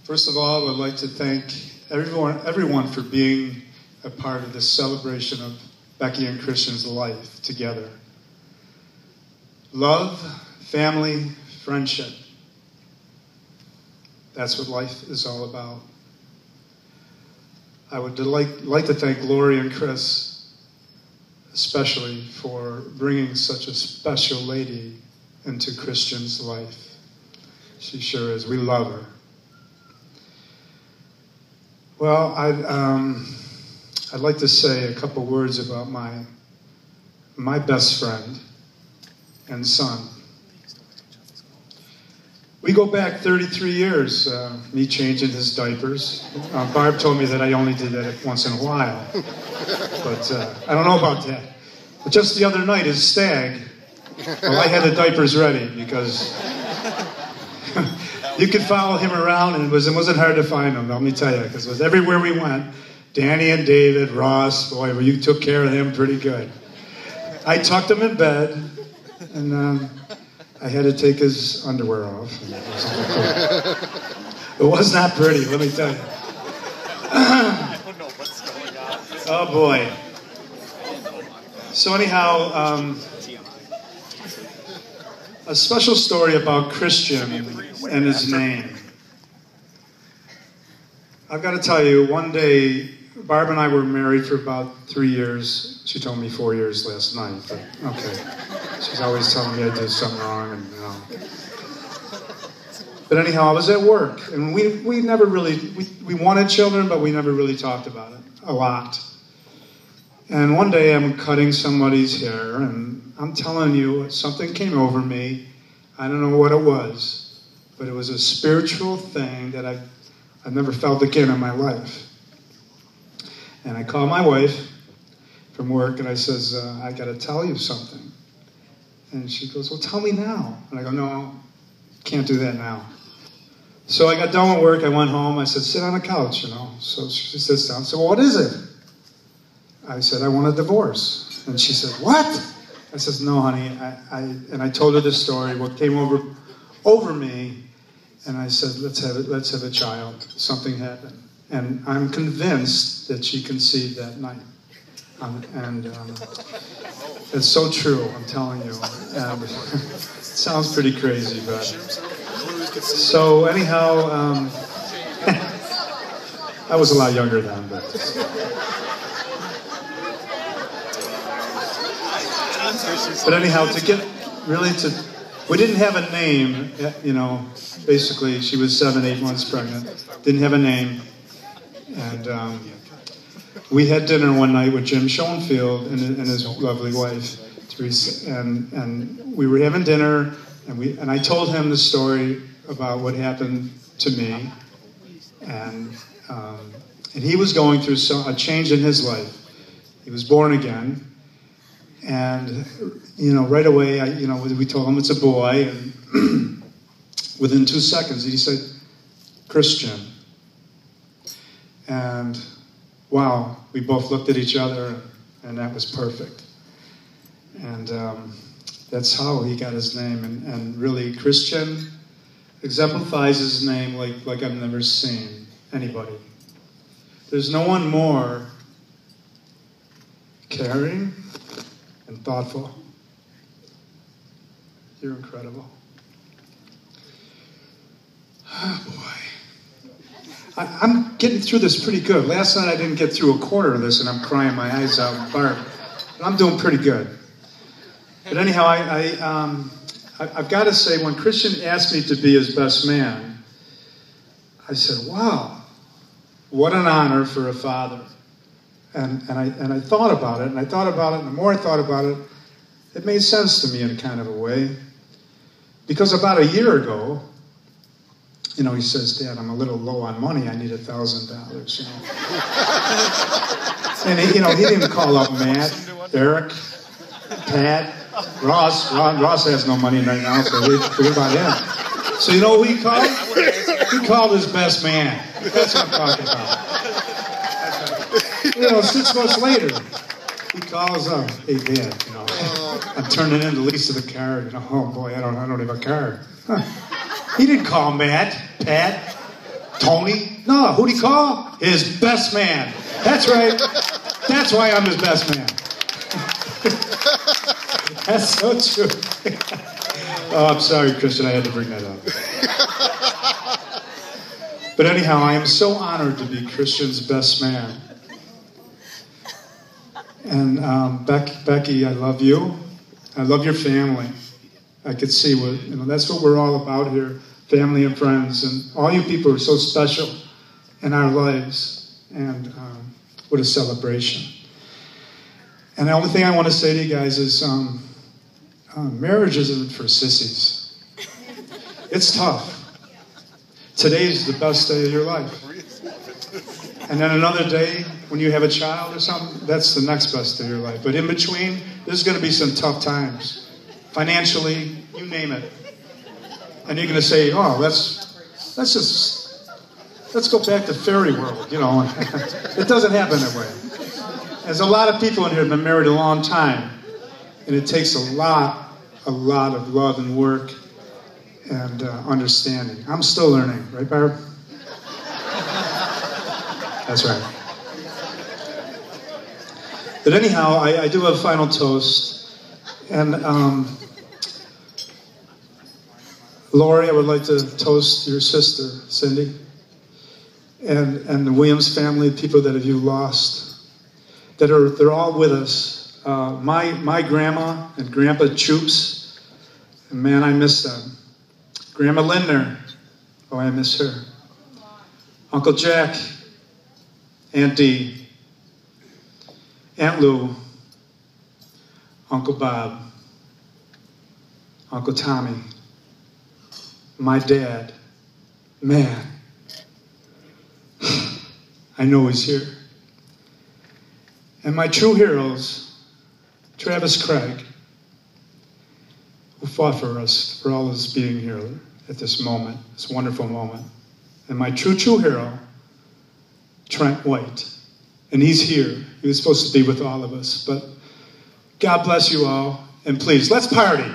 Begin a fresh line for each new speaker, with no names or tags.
First of all, I would like to thank everyone for being a part of this celebration of Becky and Christian's life together. Love, family, friendship. That's what life is all about. I would like to thank Lori and Chris, especially for bringing such a special lady into Christian's life. She sure is. We love her. Well, I'd like to say a couple words about my best friend and son. We go back 33 years, me changing his diapers. Barb told me that I only did that once in a while, but I don't know about that. But just the other night, his stag, well, I had the diapers ready because you could follow him around, and it wasn't hard to find him, let me tell you, because it was everywhere we went. Danny and David, Ross, boy, well, you took care of him pretty good. I tucked him in bed, and I had to take his underwear off. It was not pretty, let me tell you.
I don't know what's going on.
Oh, boy. So anyhow, a special story about Christian and his name. I've got to tell you, one day, Barb and I were married for about 3 years. She told me 4 years last night, but okay. She's always telling me I did something wrong, and you know. But anyhow, I was at work, and we never really, we wanted children, but we never really talked about it a lot. And one day I'm cutting somebody's hair, and I'm telling you, something came over me. I don't know what it was, but it was a spiritual thing that I've never felt again in my life. And I called my wife from work, and I says, I got to tell you something. And she goes, well, tell me now. And I go, no, can't do that now. So I got done with work. I went home. I said, sit on the couch, you know. So she sits down. I said, well, what is it? I said, I want a divorce. And she said, what? I said, no, honey. And I told her this story, what came over me. And I said, let's have a child. Something happened. And I'm convinced that she conceived that night. It's so true, I'm telling you. And it sounds pretty crazy, but... So anyhow, I was a lot younger then, but... But anyhow, we didn't have a name, you know. Basically, she was 7-8 months pregnant. Didn't have a name. And we had dinner one night with Jim Schoenfield and his lovely wife, Teresa. And we were having dinner, and I told him the story about what happened to me. And he was going through a change in his life. He was born again. And, you know, right away, we told him it's a boy. And within 2 seconds, he said, Christian. And, wow, we both looked at each other, and that was perfect. And that's how he got his name. And really, Christian exemplifies his name like I've never seen anybody. There's no one more caring and thoughtful. You're incredible. Oh, boy. I'm getting through this pretty good. Last night I didn't get through a quarter of this, and I'm crying my eyes out, Barb. But I'm doing pretty good. But anyhow, I've got to say, when Christian asked me to be his best man, I said, wow, what an honor for a father. And I thought about it, and the more I thought about it, it made sense to me in kind of a way. Because about a year ago, you know, he says, Dad, I'm a little low on money. I need $1,000, you know. And, he didn't call up Matt, Eric, Pat, Ross. Ross has no money right now, so forget about him. So you know who he called? He called his best man. That's what I'm talking about. 6 months later, he calls up, hey, Dad, I'm turning in the lease of the car. Oh, boy, I don't have a car. Huh. He didn't call Matt, Pat, Tony? No, who'd he call? His best man. That's right. That's why I'm his best man. That's so true. Oh, I'm sorry, Christian, I had to bring that up. But anyhow, I am so honored to be Christian's best man. And Becky, I love you. I love your family. I could see that's what we're all about here, family and friends. And all you people are so special in our lives. And what a celebration. And the only thing I want to say to you guys is marriage isn't for sissies. It's tough. Today's the best day of your life. And then another day, when you have a child or something, that's the next best day of your life. But in between, there's going to be some tough times. Financially, you name it. And you're going to say, oh, let's go back to fairy world, you know. It doesn't happen that way. There's a lot of people in here that have been married a long time. And it takes a lot of love and work and understanding. I'm still learning, right, Barb? That's right. But anyhow, I do have a final toast. And Lori, I would like to toast your sister, Cindy, and the Williams family, people that you lost, they're all with us. My grandma and Grandpa Choops, and man, I miss them. Grandma Lindner, oh, I miss her. Uncle Jack, Aunt Dee, Aunt Lou, Uncle Bob, Uncle Tommy, my dad. Man, I know he's here. And my true heroes, Travis Craig, who fought for us, for all of us being here at this moment, this wonderful moment. And my true hero, Trent White. And he's here. He was supposed to be with all of us. But God bless you all. And please, let's party.